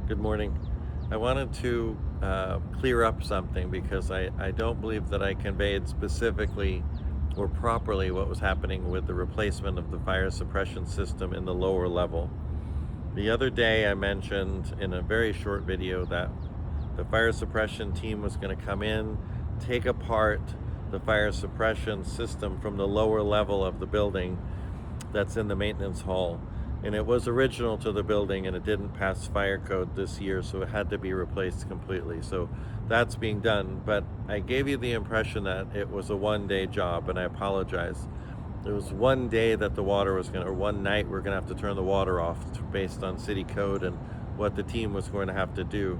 Good morning. I wanted to clear up something because I don't believe that I conveyed specifically or properly what was happening with the replacement of the fire suppression system in the lower level. The other day, I mentioned in a very short video that the fire suppression team was going to come in, take apart the fire suppression system from the lower level of the building that's in the maintenance hall. And it was original to the building and it didn't pass fire code this year, so it had to be replaced completely. So that's being done. But I gave you the impression that it was a one-day job, and I apologize. There was one day that the water was going to, or one night we're going to have to turn the water off based on city code and what the team was going to have to do.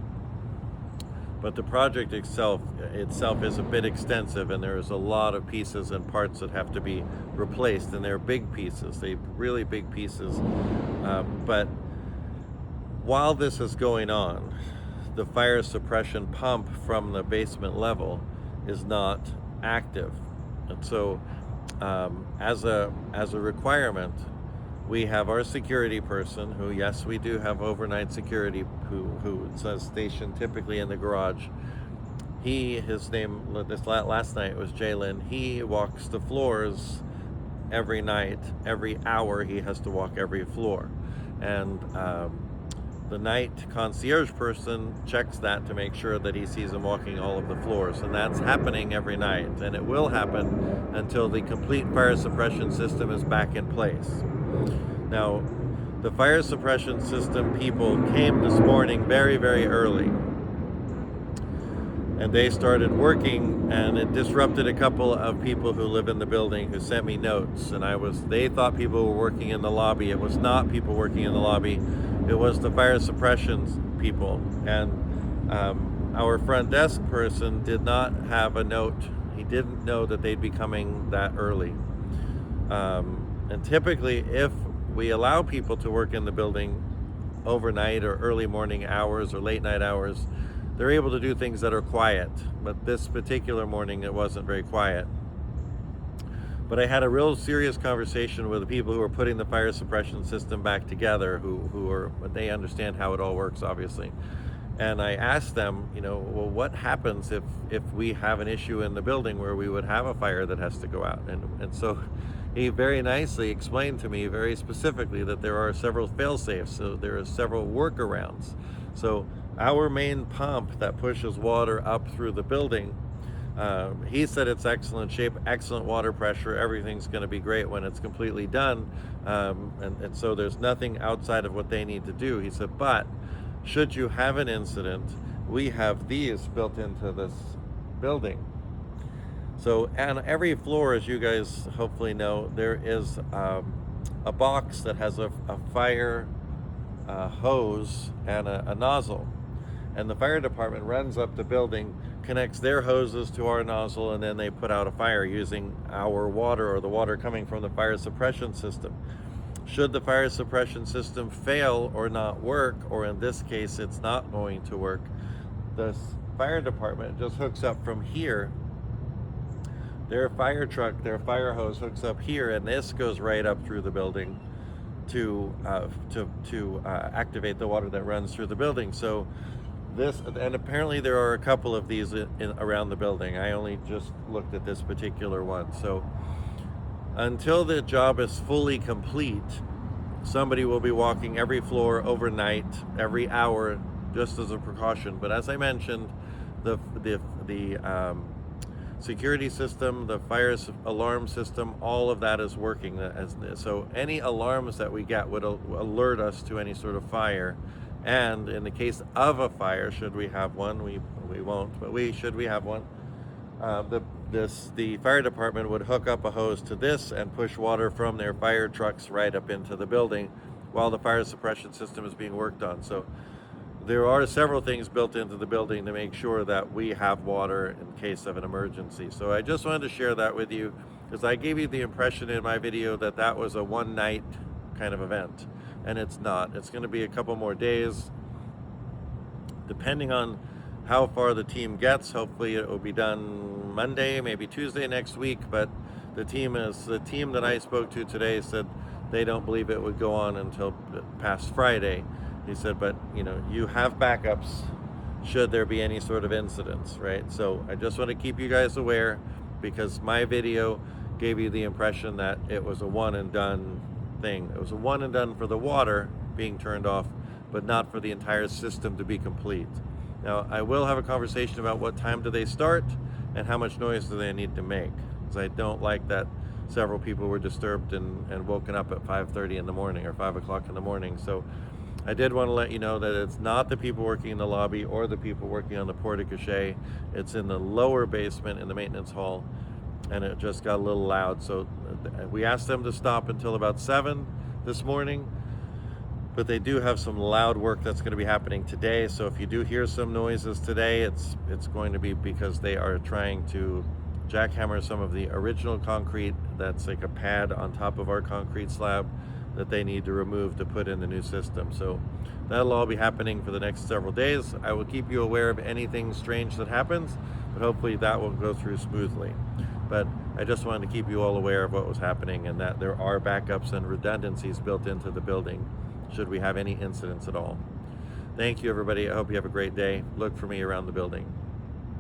But the project itself is a bit extensive, and there is a lot of pieces and parts that have to be replaced, and they're big pieces. They're really big pieces. But while this is going on, the fire suppression pump from the basement level is not active, and so as a requirement, we have our security person who, yes, we do have overnight security who is stationed typically in the garage. His name this last night was Jalen. He walks the floors every night. Every hour he has to walk every floor, and the night concierge person checks that to make sure that he sees him walking all of the floors, and that's happening every night, and it will happen until the complete fire suppression system is back in place. Now, the fire suppression system people came this morning very, very early, and they started working, and it disrupted a couple of people who live in the building who sent me notes, and they thought people were working in the lobby. It was not people working in the lobby. It was the fire suppression people, and our front desk person did not have a note. He didn't know that they'd be coming that early. And typically, if we allow people to work in the building overnight or early morning hours or late night hours, they're able to do things that are quiet. But this particular morning, it wasn't very quiet. But I had a real serious conversation with the people who are putting the fire suppression system back together, they understand how it all works, obviously. And I asked them, well, what happens if we have an issue in the building where we would have a fire that has to go out? And so he very nicely explained to me very specifically that there are several fail-safes, so there are several workarounds. So our main pump that pushes water up through the building, he said it's excellent shape, excellent water pressure, everything's going to be great when it's completely done, and so there's nothing outside of what they need to do. He said, but should you have an incident, we have these built into this building. So on every floor, as you guys hopefully know, there is a box that has a fire hose and a nozzle. And the fire department runs up the building, connects their hoses to our nozzle, and then they put out a fire using our water or the water coming from the fire suppression system. Should the fire suppression system fail or not work, or in this case it's not going to work, the fire department just hooks up from here. Their fire truck, their fire hose hooks up here, and this goes right up through the building to activate the water that runs through the building. So this, and apparently there are a couple of these around the building. I only just looked at this particular one. So until the job is fully complete, somebody will be walking every floor overnight, every hour, just as a precaution. But as I mentioned, the security system, the fire alarm system, all of that is working. So any alarms that we get would alert us to any sort of fire. And in the case of a fire, should we have one, we won't, but should we have one, the fire department would hook up a hose to this and push water from their fire trucks right up into the building while the fire suppression system is being worked on. So there are several things built into the building to make sure that we have water in case of an emergency. So I just wanted to share that with you because I gave you the impression in my video that that was a one night kind of event, and it's not. It's going to be a couple more days depending on how far the team gets. Hopefully it will be done Monday, maybe Tuesday next week, but the team that I spoke to today said they don't believe it would go on until past Friday. He said, but you know, you have backups should there be any sort of incidents, right? So I just want to keep you guys aware, because my video gave you the impression that it was a one and done thing. It was a one and done for the water being turned off, but not for the entire system to be complete. Now, I will have a conversation about what time do they start and how much noise do they need to make, because I don't like that several people were disturbed and woken up at 5:30 in the morning or 5 o'clock in the morning. So I did want to let you know that it's not the people working in the lobby or the people working on the porte-cochere. It's in the lower basement in the maintenance hall, and it just got a little loud. So we asked them to stop until about 7 this morning, but they do have some loud work that's going to be happening today. So if you do hear some noises today, it's going to be because they are trying to jackhammer some of the original concrete that's like a pad on top of our concrete slab that they need to remove to put in the new system. So that'll all be happening for the next several days. I will keep you aware of anything strange that happens, but hopefully that will go through smoothly. But I just wanted to keep you all aware of what was happening, and that there are backups and redundancies built into the building should we have any incidents at all. Thank you, everybody. I hope you have a great day. Look for me around the building.